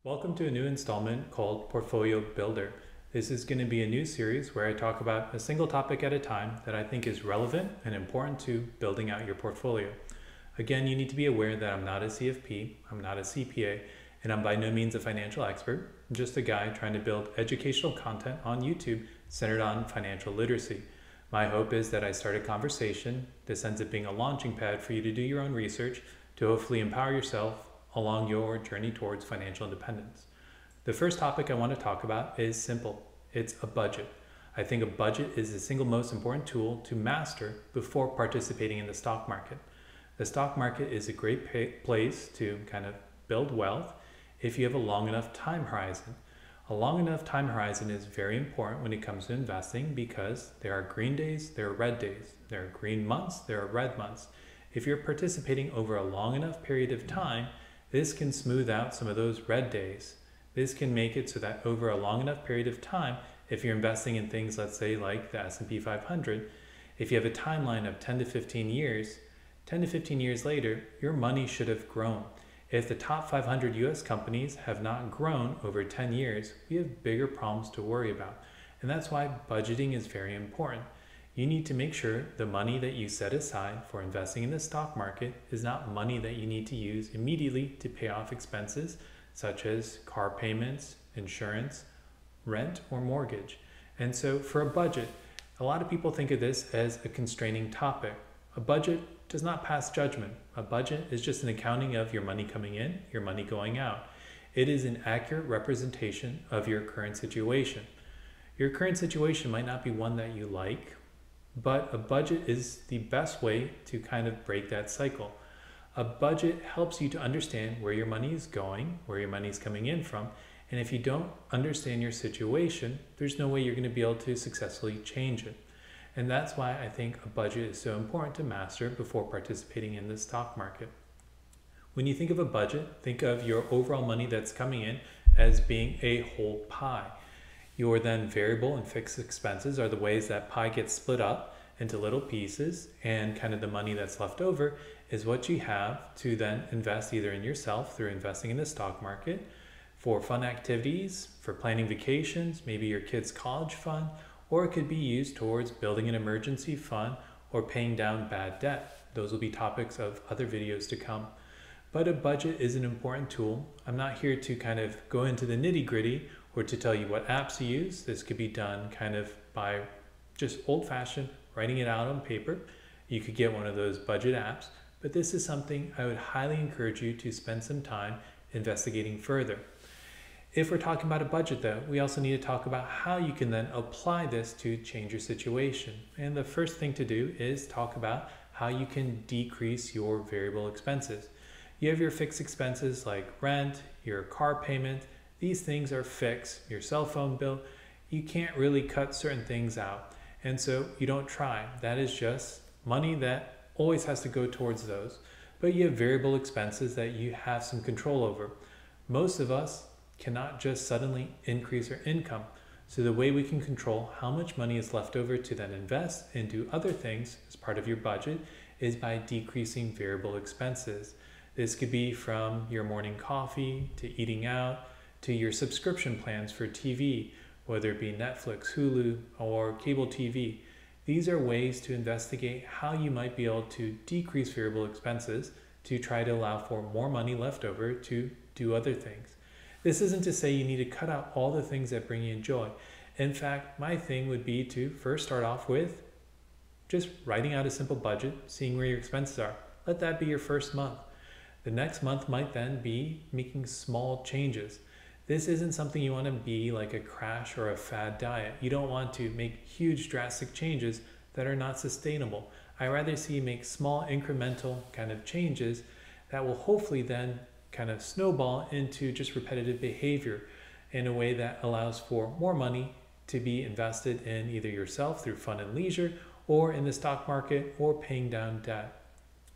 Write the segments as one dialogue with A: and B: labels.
A: Welcome to a new installment called Portfolio Builder. This is going to be a new series where I talk about a single topic at a time that I think is relevant and important to building out your portfolio. Again, you need to be aware that I'm not a CFP, I'm not a CPA, and I'm by no means a financial expert. I'm just a guy trying to build educational content on YouTube centered on financial literacy. My hope is that I start a conversation. This ends up being a launching pad for you to do your own research to hopefully empower yourself along your journey towards financial independence. The first topic I want to talk about is simple. It's a budget. I think a budget is the single most important tool to master before participating in the stock market. The stock market is a great place to kind of build wealth if you have a long enough time horizon. A long enough time horizon is very important when it comes to investing because there are green days, there are red days, there are green months, there are red months. If you're participating over a long enough period of time, this can smooth out some of those red days. This can make it so that over a long enough period of time, if you're investing in things, let's say like the S&P 500, if you have a timeline of 10 to 15 years, 10 to 15 years later, your money should have grown. If the top 500 US companies have not grown over 10 years, we have bigger problems to worry about. And that's why budgeting is very important. You need to make sure the money that you set aside for investing in the stock market is not money that you need to use immediately to pay off expenses such as car payments, insurance, rent, or mortgage. And so for a budget, a lot of people think of this as a constraining topic. A budget does not pass judgment. A budget is just an accounting of your money coming in, your money going out. It is an accurate representation of your current situation. Your current situation might not be one that you like, but a budget is the best way to kind of break that cycle. A budget helps you to understand where your money is going, where your money is coming in from, and if you don't understand your situation, there's no way you're going to be able to successfully change it. And that's why I think a budget is so important to master before participating in the stock market. When you think of a budget, think of your overall money that's coming in as being a whole pie. Your then variable and fixed expenses are the ways that pie gets split up into little pieces, and kind of the money that's left over is what you have to then invest either in yourself through investing in the stock market, for fun activities, for planning vacations, maybe your kids' college fund, or it could be used towards building an emergency fund or paying down bad debt. Those will be topics of other videos to come. But a budget is an important tool. I'm not here to kind of go into the nitty-gritty or to tell you what apps to use. This could be done kind of by just old-fashioned writing it out on paper. You could get one of those budget apps, but this is something I would highly encourage you to spend some time investigating further. If we're talking about a budget though, we also need to talk about how you can then apply this to change your situation. And the first thing to do is talk about how you can decrease your variable expenses. You have your fixed expenses like rent, your car payment. These things are fixed. Your cell phone bill, you can't really cut certain things out. And so you don't try. That is just money that always has to go towards those. But you have variable expenses that you have some control over. Most of us cannot just suddenly increase our income. So the way we can control how much money is left over to then invest and do other things as part of your budget is by decreasing variable expenses. This could be from your morning coffee to eating out, to your subscription plans for TV, whether it be Netflix, Hulu, or cable TV. These are ways to investigate how you might be able to decrease variable expenses to try to allow for more money left over to do other things. This isn't to say you need to cut out all the things that bring you joy. In fact, my thing would be to first start off with just writing out a simple budget, seeing where your expenses are. Let that be your first month. The next month might then be making small changes. This isn't something you want to be like a crash or a fad diet. You don't want to make huge drastic changes that are not sustainable. I rather see you make small incremental kind of changes that will hopefully then kind of snowball into just repetitive behavior in a way that allows for more money to be invested in either yourself through fun and leisure or in the stock market or paying down debt.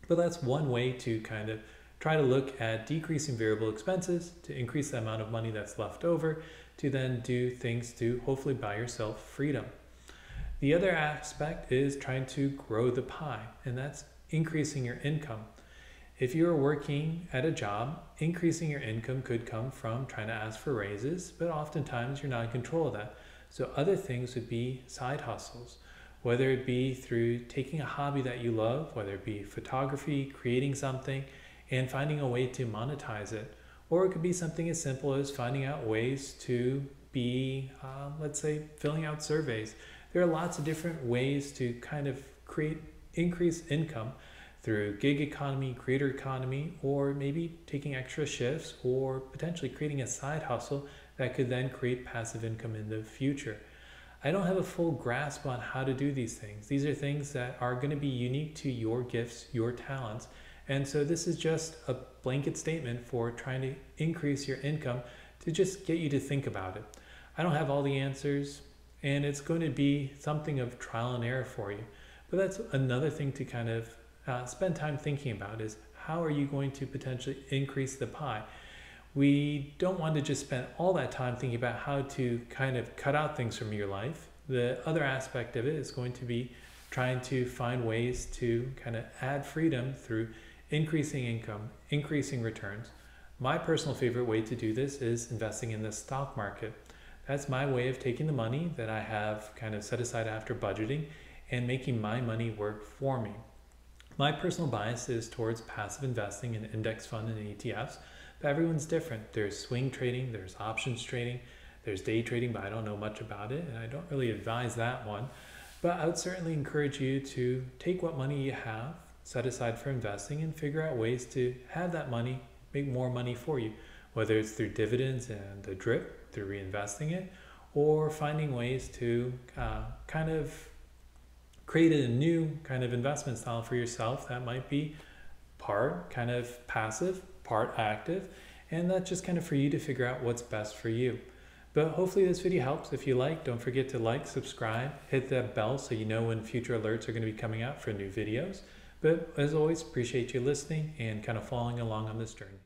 A: But that's one way to kind of try to look at decreasing variable expenses to increase the amount of money that's left over to then do things to hopefully buy yourself freedom. The other aspect is trying to grow the pie, and that's increasing your income. If you're working at a job, increasing your income could come from trying to ask for raises, but oftentimes you're not in control of that. So other things would be side hustles, whether it be through taking a hobby that you love, whether it be photography, creating something, and finding a way to monetize it. Or it could be something as simple as finding out ways to be, let's say, filling out surveys. There are lots of different ways to kind of create increased income through gig economy, creator economy, or maybe taking extra shifts or potentially creating a side hustle that could then create passive income in the future. I don't have a full grasp on how to do these things. These are things that are going to be unique to your gifts, your talents. And so this is just a blanket statement for trying to increase your income to just get you to think about it. I don't have all the answers, and it's going to be something of trial and error for you. But that's another thing to kind of spend time thinking about, is how are you going to potentially increase the pie? We don't want to just spend all that time thinking about how to kind of cut out things from your life. The other aspect of it is going to be trying to find ways to kind of add freedom through increasing income, increasing returns. My personal favorite way to do this is investing in the stock market. That's my way of taking the money that I have kind of set aside after budgeting and making my money work for me. My personal bias is towards passive investing in index fund and ETFs, but everyone's different. There's swing trading, there's options trading, there's day trading, but I don't know much about it, and I don't really advise that one. But I would certainly encourage you to take what money you have, set aside for investing, and figure out ways to have that money make more money for you, whether it's through dividends and the drip, through reinvesting it, or finding ways to kind of create a new kind of investment style for yourself that might be part kind of passive, part active, and that's just kind of for you to figure out what's best for you. But hopefully this video helps. If you like, don't forget to like, subscribe, hit that bell so you know when future alerts are going to be coming out for new videos. But as always, appreciate you listening and kind of following along on this journey.